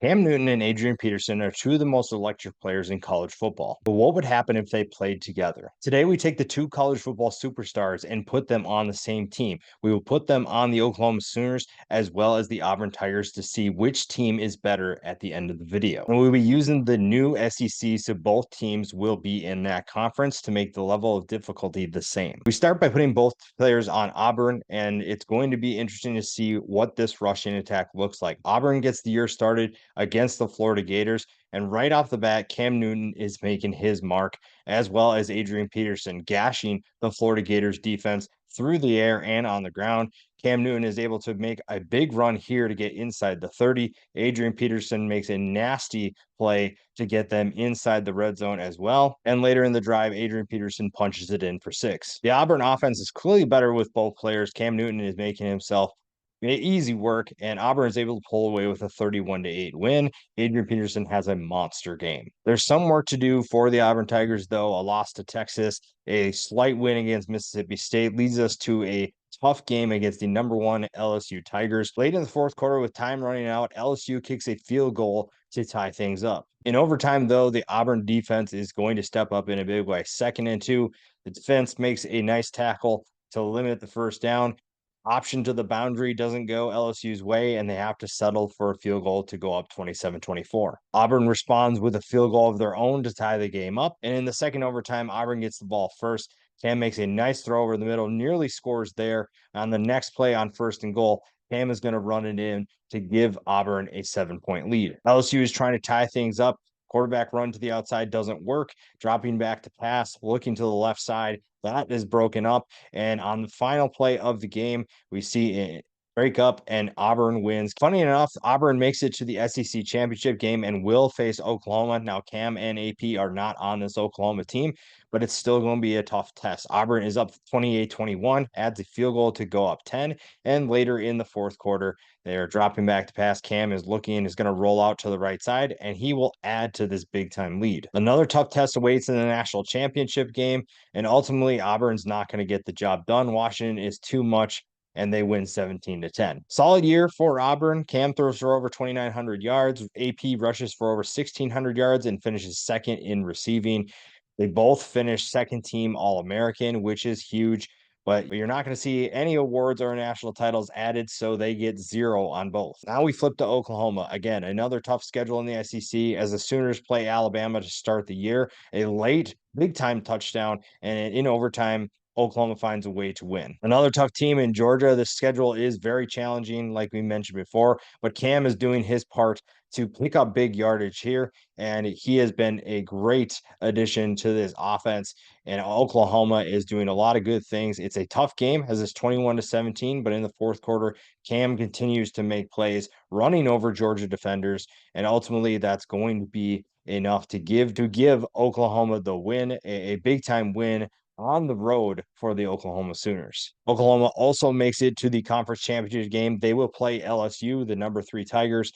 Cam Newton and Adrian Peterson are two of the most electric players in college football. But what would happen if they played together? Today, we take the two college football superstars and put them on the same team. We will put them on the Oklahoma Sooners as well as the Auburn Tigers to see which team is better at the end of the video. And we'll be using the new SEC, so both teams will be in that conference to make the level of difficulty the same. We start by putting both players on Auburn, and it's going to be interesting to see what this rushing attack looks like. Auburn gets the year started against the Florida Gators. And right off the bat, Cam Newton is making his mark, as well as Adrian Peterson, gashing the Florida Gators defense through the air and on the ground. Cam Newton is able to make a big run here to get inside the 30. Adrian Peterson makes a nasty play to get them inside the red zone as well. And later in the drive, Adrian Peterson punches it in for 6. The Auburn offense is clearly better with both players. Cam Newton is making himself easy work, and Auburn is able to pull away with a 31-8 win. Adrian Peterson has a monster game. There's some work to do for the Auburn Tigers, though. A loss to Texas, a slight win against Mississippi State leads us to a tough game against the #1 LSU Tigers. Late in the fourth quarter, with time running out, LSU kicks a field goal to tie things up. In overtime, though, the Auburn defense is going to step up in a big way. 2nd and 2, the defense makes a nice tackle to limit the first down. Option to the boundary doesn't go LSU's way, and they have to settle for a field goal to go up 27-24. Auburn responds with a field goal of their own to tie the game up, and in the second overtime, Auburn gets the ball first. Cam makes a nice throw over the middle, nearly scores there. On the next play on 1st and goal, Cam is going to run it in to give Auburn a 7-point lead. LSU is trying to tie things up. Quarterback run to the outside doesn't work. Dropping back to pass, looking to the left side. That is broken up. And on the final play of the game, we see it break up and Auburn wins. Funny enough, Auburn makes it to the SEC championship game and will face Oklahoma. Now, Cam and AP are not on this Oklahoma team, but it's still going to be a tough test. Auburn is up 28-21, adds a field goal to go up 10. And later in the fourth quarter, they are dropping back to pass. Cam is looking, is going to roll out to the right side, and he will add to this big time lead. Another tough test awaits in the national championship game, and ultimately Auburn's not going to get the job done. Washington is too much, and they win 17-10. Solid year for Auburn. Cam throws for over 2,900 yards. AP rushes for over 1,600 yards and finishes 2nd in receiving. They both finished 2nd team All-American, which is huge. But you're not going to see any awards or national titles added, so they get 0 on both. Now we flip to Oklahoma. Again, another tough schedule in the SEC as the Sooners play Alabama to start the year. A late, big-time touchdown, and in overtime, Oklahoma finds a way to win. Another tough team in Georgia. The schedule is very challenging, like we mentioned before, but Cam is doing his part to pick up big yardage here, and he has been a great addition to this offense. And Oklahoma is doing a lot of good things. It's a tough game, as it's 21-17, but in the fourth quarter, Cam continues to make plays, running over Georgia defenders, and ultimately that's going to be enough to give Oklahoma the win, a big time win on the road for the Oklahoma Sooners. Oklahoma also makes it to the conference championship game. They will play LSU, the #3 Tigers,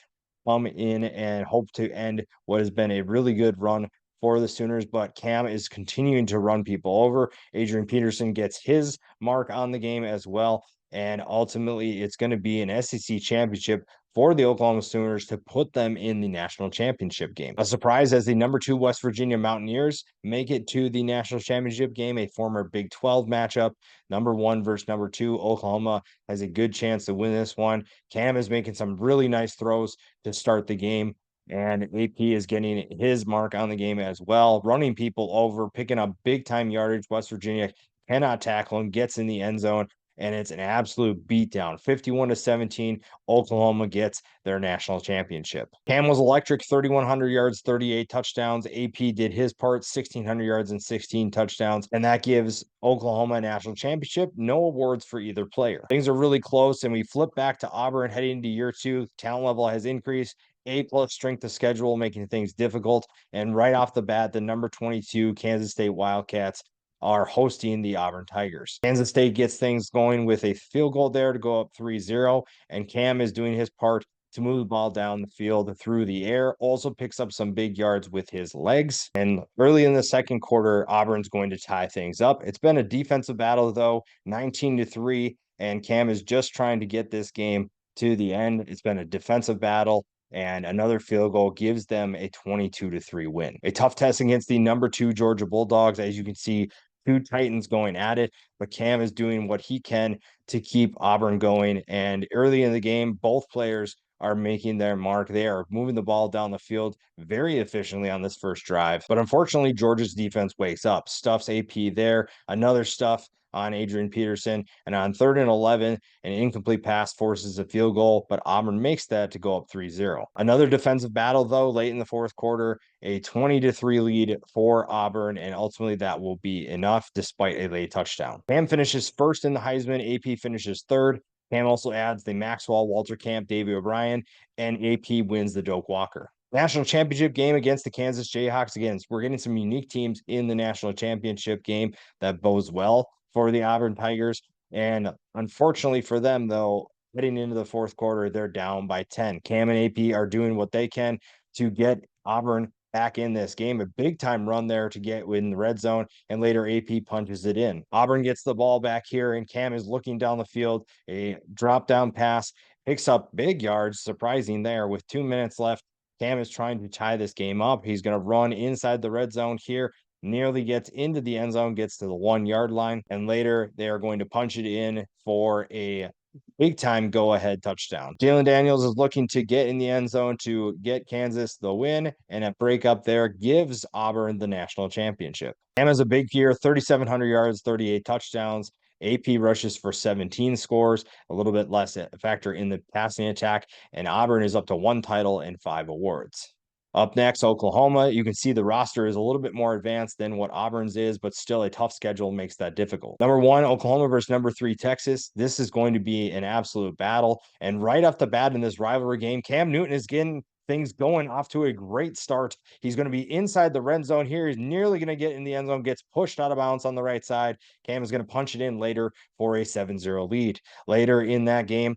come in and hope to end what has been a really good run for the Sooners, but Cam is continuing to run people over. Adrian Peterson gets his mark on the game as well. And ultimately, it's going to be an SEC championship for the Oklahoma Sooners to put them in the national championship game. A surprise as the #2 West Virginia Mountaineers make it to the national championship game, a former Big 12 matchup. #1 versus #2. Oklahoma has a good chance to win this one. Cam is making some really nice throws to start the game, and AP is getting his mark on the game as well, running people over, picking up big time yardage. West Virginia cannot tackle him, gets in the end zone, and it's an absolute beatdown. 51-17, Oklahoma gets their national championship. Cam was electric, 3,100 yards, 38 touchdowns. AP did his part, 1,600 yards and 16 touchdowns, and that gives Oklahoma a national championship. No awards for either player. Things are really close, and we flip back to Auburn heading into year 2. Talent level has increased. A+ strength of schedule, making things difficult. And right off the bat, the #22 Kansas State Wildcats are hosting the Auburn Tigers. Kansas State gets things going with a field goal there to go up 3-0, and Cam is doing his part to move the ball down the field through the air, also picks up some big yards with his legs. And early in the second quarter, Auburn's going to tie things up. It's been a defensive battle, though, 19-3, and Cam is just trying to get this game to the end. It's been a defensive battle, and another field goal gives them a 22-3 win. A tough test against the number 2 Georgia Bulldogs. As you can see, two Titans going at it, but Cam is doing what he can to keep Auburn going. And early in the game, both players are making their mark. They are moving the ball down the field very efficiently on this first drive. But unfortunately, Georgia's defense wakes up, stuffs AP there, another stuff on Adrian Peterson, and on 3rd and 11, an incomplete pass forces a field goal, but Auburn makes that to go up 3-0. Another defensive battle, though, late in the fourth quarter, a 20-3 lead for Auburn, and ultimately that will be enough despite a late touchdown. Cam finishes first in the Heisman, AP finishes third. Cam also adds the Maxwell, Walter Camp, Davey O'Brien, and AP wins the Doak Walker. National championship game against the Kansas Jayhawks. Again, we're getting some unique teams in the national championship game that bodes well for the Auburn Tigers. And unfortunately for them, though, heading into the fourth quarter, they're down by 10. Cam and AP are doing what they can to get Auburn back in this game. A big time run there to get in the red zone, and later AP punches it in. Auburn gets the ball back here, and Cam is looking down the field. A drop down pass, picks up big yards, surprising there with 2 minutes left. Cam is trying to tie this game up. He's going to run inside the red zone here, nearly gets into the end zone, gets to the 1 yard line, and later they are going to punch it in for a big time go ahead touchdown. Jalen Daniels is looking to get in the end zone to get Kansas the win, and a break up there gives Auburn the national championship. Cam has a big year, 3,700 yards, 38 touchdowns. AP rushes for 17 scores, a little bit less a factor in the passing attack, and Auburn is up to 1 title and 5 awards. Up next, Oklahoma. You can see the roster is a little bit more advanced than what Auburn's is, but still a tough schedule makes that difficult. Number 1, Oklahoma versus number 3, Texas. This is going to be an absolute battle. And right off the bat in this rivalry game, Cam Newton is getting things going off to a great start. He's going to be inside the red zone here. He's nearly going to get in the end zone, gets pushed out of bounds on the right side. Cam is going to punch it in later for a 7-0 lead. Later in that game,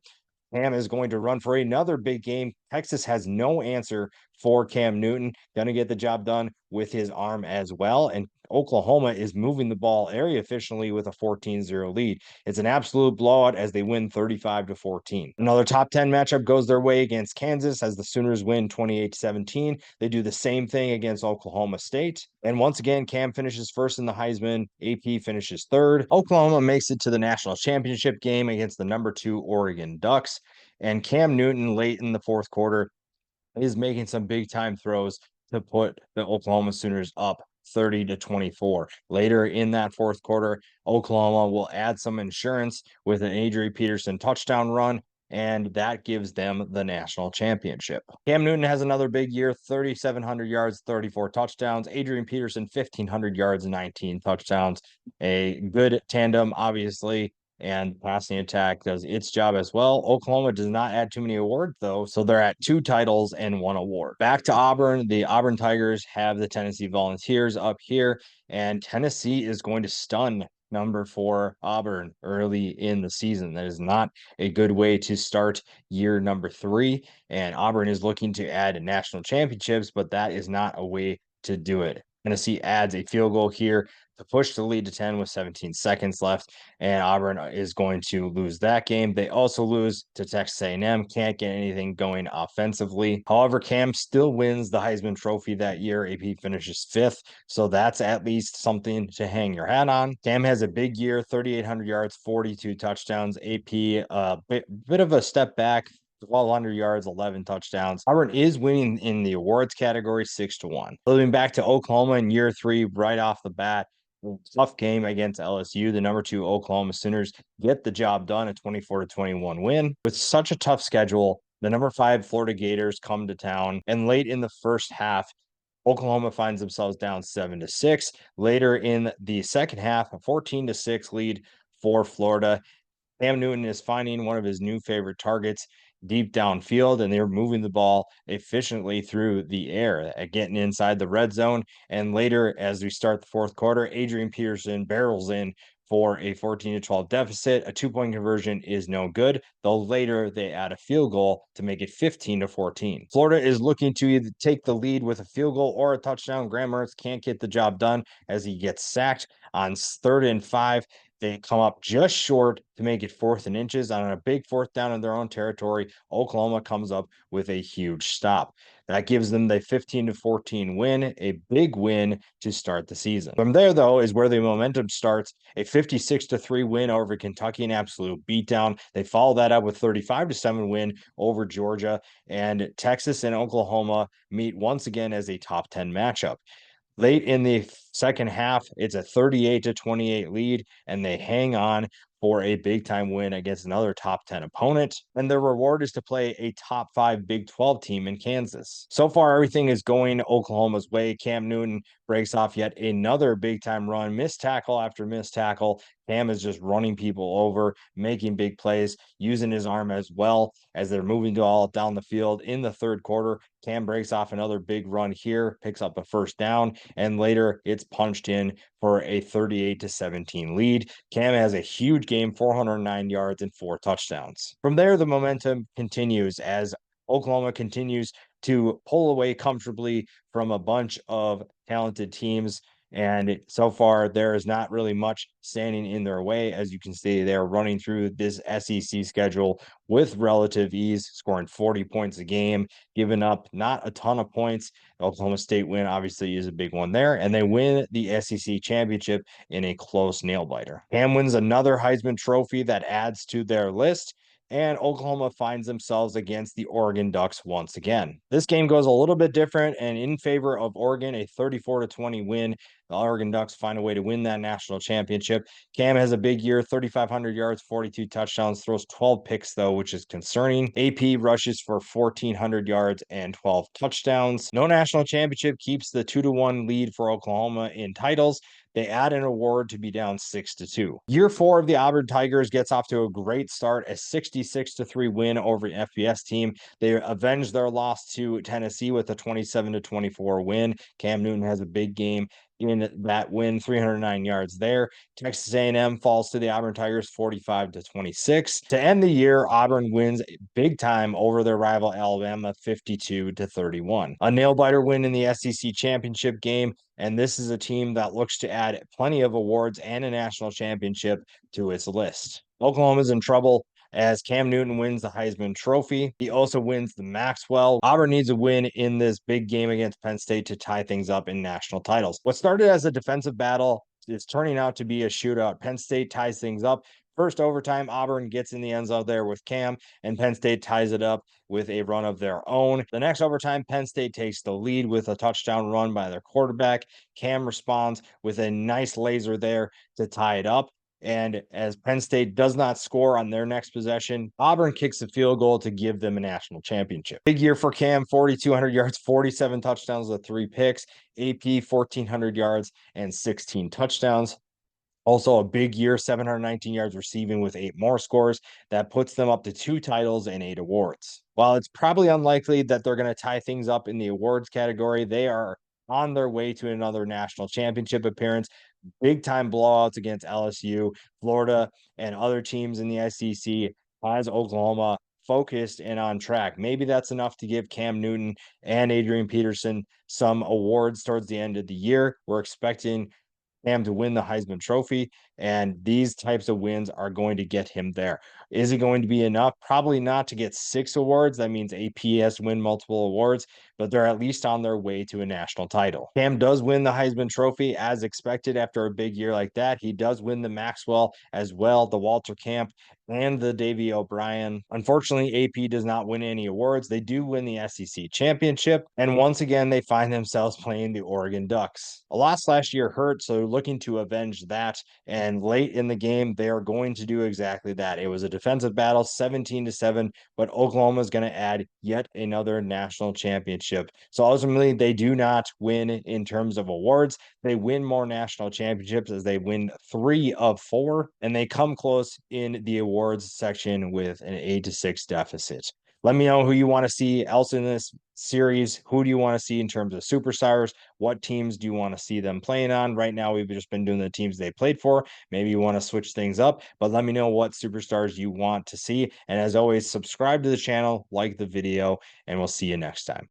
Cam is going to run for another big game. Texas has no answer for Cam Newton. Going to get the job done with his arm as well. And Oklahoma is moving the ball very efficiently with a 14-0 lead. It's an absolute blowout as they win 35-14. Another top 10 matchup goes their way against Kansas as the Sooners win 28-17. They do the same thing against Oklahoma State. And once again, Cam finishes first in the Heisman. AP finishes third. Oklahoma makes it to the national championship game against the number 2 Oregon Ducks. And Cam Newton late in the fourth quarter is making some big time throws to put the Oklahoma Sooners up 30-24. Later in that fourth quarter, Oklahoma will add some insurance with an Adrian Peterson touchdown run, and that gives them the national championship. Cam Newton has another big year, 3,700 yards, 34 touchdowns. Adrian Peterson, 1,500 yards, 19 touchdowns. A good tandem, obviously, and passing attack does its job as well. Oklahoma does not add too many awards, though, so they're at 2 titles and 1 award. Back to Auburn. The Auburn Tigers have the Tennessee Volunteers up here, and Tennessee is going to stun number 4 Auburn early in the season. That is not a good way to start year number 3, and Auburn is looking to add national championships, but that is not a way to do it. Tennessee adds a field goal here to push the lead to 10 with 17 seconds left, and Auburn is going to lose that game. They also lose to Texas A&M, can't get anything going offensively. However, Cam still wins the Heisman Trophy that year. AP finishes 5th, so that's at least something to hang your hat on. Cam has a big year, 3,800 yards, 42 touchdowns. AP, a bit of a step back, 1,200 yards, 11 touchdowns. Auburn is winning in the awards category 6-1. Moving back to Oklahoma in year 3, right off the bat, tough game against LSU. The number 2 Oklahoma Sooners get the job done, a 24-21 win. With such a tough schedule, the number 5 Florida Gators come to town, and late in the first half, Oklahoma finds themselves down 7-6. Later in the second half, a 14-6 lead for Florida. Cam Newton is finding one of his new favorite targets deep downfield, and they're moving the ball efficiently through the air, getting inside the red zone. And later, as we start the fourth quarter, Adrian Peterson barrels in for a 14-12 deficit. A 2-point conversion is no good, though later they add a field goal to make it 15-14. Florida is looking to either take the lead with a field goal or a touchdown. Graham Mertz can't get the job done as he gets sacked on 3rd and 5. They come up just short to make it 4th and inches on a big 4th down in their own territory. Oklahoma comes up with a huge stop. That gives them the 15-14 win, a big win to start the season. From there, though, is where the momentum starts. A 56-3 win over Kentucky, an absolute beatdown. They follow that up with 35-7 win over Georgia, and Texas and Oklahoma meet once again as a top 10 matchup. Late in the second half, it's a 38-28 lead, and they hang on for a big time win against another top 10 opponent. And their reward is to play a top 5 Big 12 team in Kansas. So far, everything is going Oklahoma's way. Cam Newton breaks off yet another big time run, missed tackle after missed tackle. Cam is just running people over, making big plays, using his arm as well as they're moving to all down the field in the third quarter. Cam breaks off another big run here, picks up a first down, and later it's punched in for a 38-17 lead. Cam has a huge game, 409 yards and 4 touchdowns. From there, the momentum continues as Oklahoma continues to pull away comfortably from a bunch of talented teams. And so far, there is not really much standing in their way. As you can see, they're running through this SEC schedule with relative ease, scoring 40 points a game, giving up not a ton of points. The Oklahoma State win obviously is a big one there, and they win the SEC championship in a close nail biter. Cam wins another Heisman Trophy that adds to their list, and Oklahoma finds themselves against the Oregon Ducks once again. This game goes a little bit different and in favor of Oregon, a 34-20 win. The Oregon Ducks find a way to win that national championship. Cam has a big year, 3,500 yards, 42 touchdowns, throws 12 picks, though, which is concerning. AP rushes for 1,400 yards and 12 touchdowns. No national championship keeps the 2-1 lead for Oklahoma in titles. They add an award to be down 6-2. Year 4 of the Auburn Tigers gets off to a great start, a 66-3 win over an FBS team. They avenge their loss to Tennessee with a 27-24 win. Cam Newton has a big game in that win, 309 yards there. Texas A&M falls to the Auburn Tigers 45-26. To end the year, Auburn wins big time over their rival Alabama 52-31. A nail-biter win in the SEC championship game, and this is a team that looks to add plenty of awards and a national championship to its list. Oklahoma's in trouble as Cam Newton wins the Heisman Trophy. He also wins the Maxwell. Auburn needs a win in this big game against Penn State to tie things up in national titles. What started as a defensive battle is turning out to be a shootout. Penn State ties things up. First overtime, Auburn gets in the end zone there with Cam, and Penn State ties it up with a run of their own. The next overtime, Penn State takes the lead with a touchdown run by their quarterback. Cam responds with a nice laser there to tie it up. And as Penn State does not score on their next possession, Auburn kicks a field goal to give them a national championship. Big year for Cam, 4,200 yards, 47 touchdowns with 3 picks. AP, 1,400 yards and 16 touchdowns. Also a big year, 719 yards receiving with 8 more scores. That puts them up to 2 titles and 8 awards. While it's probably unlikely that they're going to tie things up in the awards category, they are on their way to another national championship appearance. Big time blowouts against LSU, Florida, and other teams in the SEC has Oklahoma focused and on track. Maybe that's enough to give Cam Newton and Adrian Peterson some awards towards the end of the year. We're expecting Cam to win the Heisman Trophy, and these types of wins are going to get him there. Is it going to be enough? Probably not to get 6 awards. That means AP has to win multiple awards, but they're at least on their way to a national title. Cam does win the Heisman Trophy as expected after a big year like that. He does win the Maxwell as well, the Walter Camp, and the Davey O'Brien. Unfortunately, AP does not win any awards. They do win the SEC championship, and once again, they find themselves playing the Oregon Ducks. A loss last year hurt, so looking to avenge that, and late in the game, they are going to do exactly that. It was a defensive battle, 17-7, but Oklahoma is going to add yet another national championship. So ultimately, they do not win in terms of awards. They win more national championships as they win 3 of 4, and they come close in the awards section with an 8-6 deficit. Let me know who you want to see else in this series. Who do you want to see in terms of superstars? What teams do you want to see them playing on? Right now, we've just been doing the teams they played for. Maybe you want to switch things up, but let me know what superstars you want to see. And as always, subscribe to the channel, like the video, and we'll see you next time.